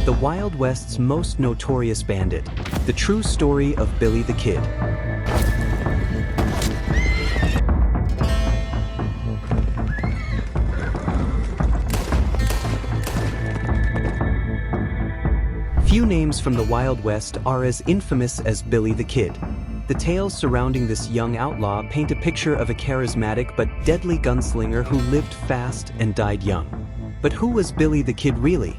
the Wild West's most notorious bandit, the true story of Billy the Kid. Few names from the Wild West are as infamous as Billy the Kid. The tales surrounding this young outlaw paint a picture of a charismatic but deadly gunslinger who lived fast and died young. But who was Billy the Kid really?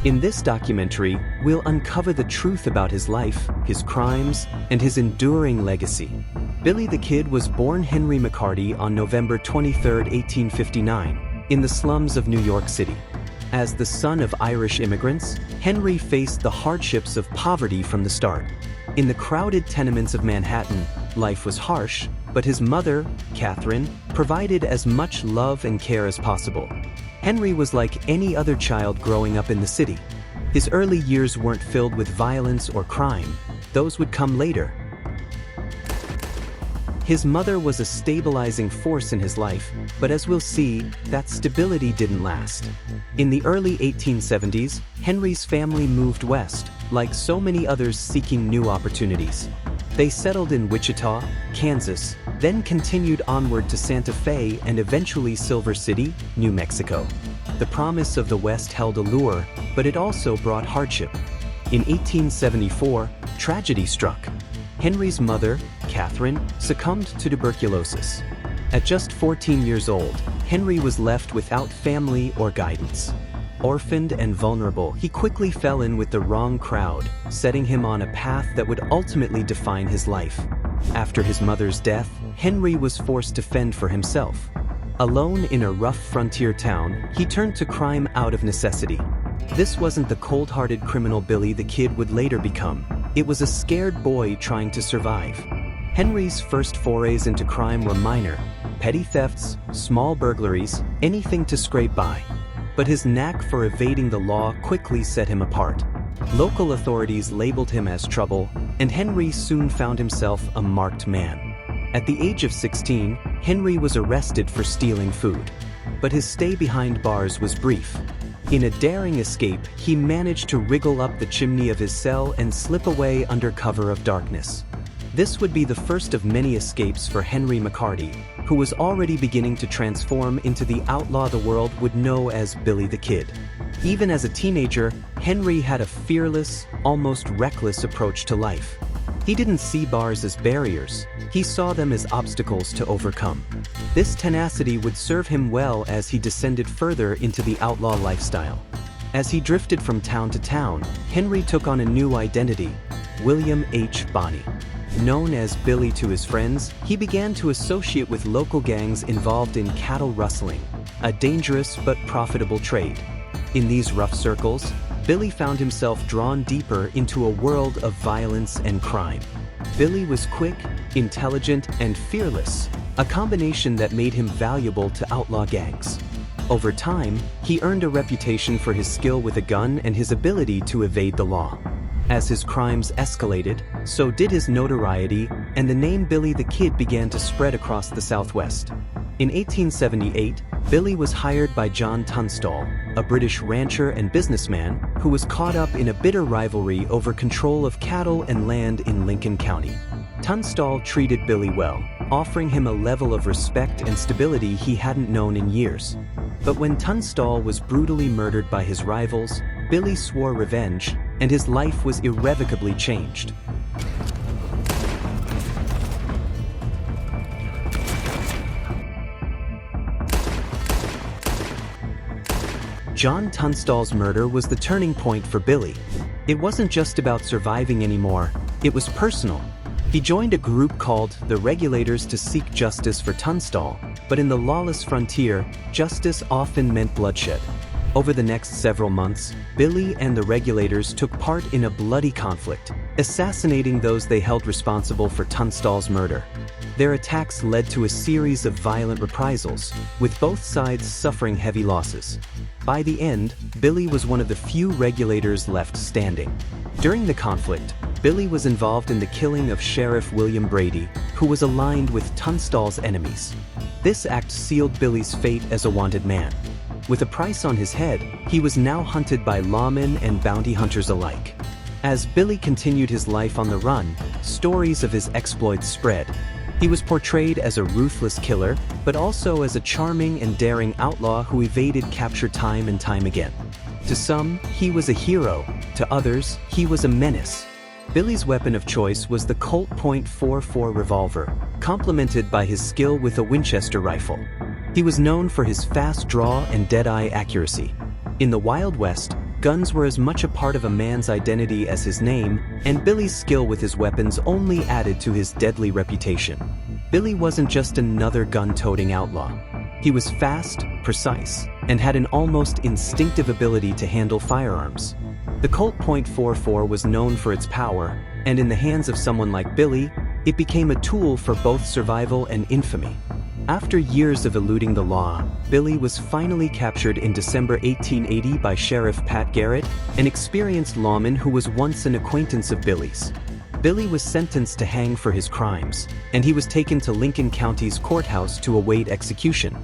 In this documentary, we'll uncover the truth about his life, his crimes, and his enduring legacy. Billy the Kid was born Henry McCarty on November 23, 1859, in the slums of New York City. As the son of Irish immigrants, Henry faced the hardships of poverty from the start. In the crowded tenements of Manhattan, life was harsh, but his mother, Catherine, provided as much love and care as possible. Henry was like any other child growing up in the city. His early years weren't filled with violence or crime. Those would come later. His mother was a stabilizing force in his life, but as we'll see, that stability didn't last. In the early 1870s, Henry's family moved west, like so many others seeking new opportunities. They settled in Wichita, Kansas, then continued onward to Santa Fe and eventually Silver City, New Mexico. The promise of the West held allure, but it also brought hardship. In 1874, tragedy struck. Henry's mother, Catherine, succumbed to tuberculosis. At just 14 years old, Henry was left without family or guidance. Orphaned and vulnerable, he quickly fell in with the wrong crowd, setting him on a path that would ultimately define his life. After his mother's death, Henry was forced to fend for himself. Alone in a rough frontier town, he turned to crime out of necessity. This wasn't the cold-hearted criminal Billy the Kid would later become. It was a scared boy trying to survive. Henry's first forays into crime were minor: petty thefts, small burglaries, anything to scrape by. But his knack for evading the law quickly set him apart. Local authorities labeled him as trouble, and Henry soon found himself a marked man. At the age of 16, Henry was arrested for stealing food. But his stay behind bars was brief. In a daring escape, he managed to wriggle up the chimney of his cell and slip away under cover of darkness. This would be the first of many escapes for Henry McCarty, who was already beginning to transform into the outlaw the world would know as Billy the Kid. Even as a teenager, Henry had a fearless, almost reckless approach to life. He didn't see bars as barriers, he saw them as obstacles to overcome. This tenacity would serve him well as he descended further into the outlaw lifestyle. As he drifted from town to town, Henry took on a new identity: William H. Bonney. Known as Billy to his friends, he began to associate with local gangs involved in cattle rustling, a dangerous but profitable trade. In these rough circles, Billy found himself drawn deeper into a world of violence and crime. Billy was quick, intelligent, and fearless, a combination that made him valuable to outlaw gangs. Over time, he earned a reputation for his skill with a gun and his ability to evade the law. As his crimes escalated, so did his notoriety, and the name Billy the Kid began to spread across the Southwest. In 1878, Billy was hired by John Tunstall, a British rancher and businessman who was caught up in a bitter rivalry over control of cattle and land in Lincoln County. Tunstall treated Billy well, offering him a level of respect and stability he hadn't known in years. But when Tunstall was brutally murdered by his rivals, Billy swore revenge, and his life was irrevocably changed. John Tunstall's murder was the turning point for Billy. It wasn't just about surviving anymore, it was personal. He joined a group called the Regulators to seek justice for Tunstall, but in the lawless frontier, justice often meant bloodshed. Over the next several months, Billy and the Regulators took part in a bloody conflict, assassinating those they held responsible for Tunstall's murder. Their attacks led to a series of violent reprisals, with both sides suffering heavy losses. By the end, Billy was one of the few Regulators left standing. During the conflict, Billy was involved in the killing of Sheriff William Brady, who was aligned with Tunstall's enemies. This act sealed Billy's fate as a wanted man. With a price on his head, he was now hunted by lawmen and bounty hunters alike. As Billy continued his life on the run, stories of his exploits spread. He was portrayed as a ruthless killer, but also as a charming and daring outlaw who evaded capture time and time again. To some, he was a hero. To others, he was a menace. Billy's weapon of choice was the Colt .44 revolver, complemented by his skill with a Winchester rifle. He was known for his fast draw and dead-eye accuracy. In the Wild West, guns were as much a part of a man's identity as his name, and Billy's skill with his weapons only added to his deadly reputation. Billy wasn't just another gun-toting outlaw. He was fast, precise, and had an almost instinctive ability to handle firearms. The Colt .44 was known for its power, and in the hands of someone like Billy, it became a tool for both survival and infamy. After years of eluding the law, Billy was finally captured in December 1880 by Sheriff Pat Garrett, an experienced lawman who was once an acquaintance of Billy's. Billy was sentenced to hang for his crimes, and he was taken to Lincoln County's courthouse to await execution.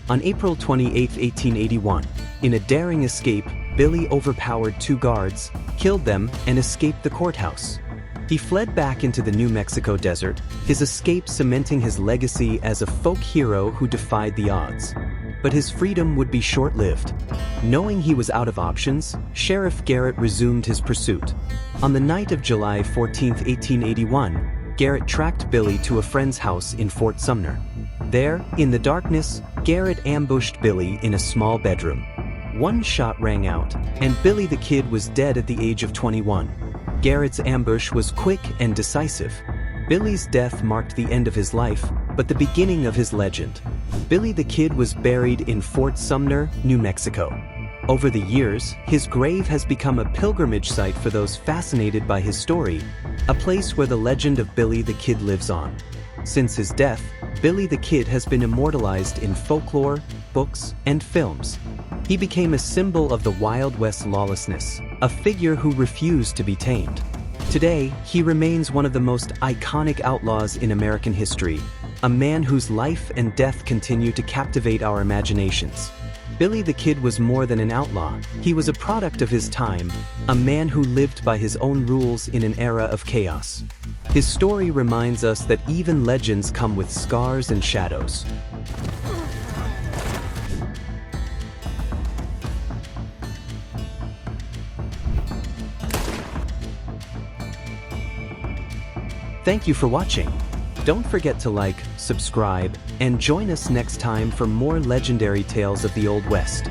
On April 28, 1881, in a daring escape, Billy overpowered 2 guards, killed them, and escaped the courthouse. He fled back into the New Mexico desert, his escape cementing his legacy as a folk hero who defied the odds. But his freedom would be short-lived. Knowing he was out of options, Sheriff Garrett resumed his pursuit. On the night of July 14, 1881, Garrett tracked Billy to a friend's house in Fort Sumner. There, in the darkness, Garrett ambushed Billy in a small bedroom. One shot rang out, and Billy the Kid was dead at the age of 21. Garrett's ambush was quick and decisive. Billy's death marked the end of his life, but the beginning of his legend. Billy the Kid was buried in Fort Sumner, New Mexico. Over the years, his grave has become a pilgrimage site for those fascinated by his story, a place where the legend of Billy the Kid lives on. Since his death, Billy the Kid has been immortalized in folklore, books, and films. He became a symbol of the Wild West lawlessness, a figure who refused to be tamed. Today, he remains one of the most iconic outlaws in American history, a man whose life and death continue to captivate our imaginations. Billy the Kid was more than an outlaw. He was a product of his time, a man who lived by his own rules in an era of chaos. His story reminds us that even legends come with scars and shadows. Thank you for watching. Don't forget to like, subscribe, and join us next time for more legendary tales of the Old West.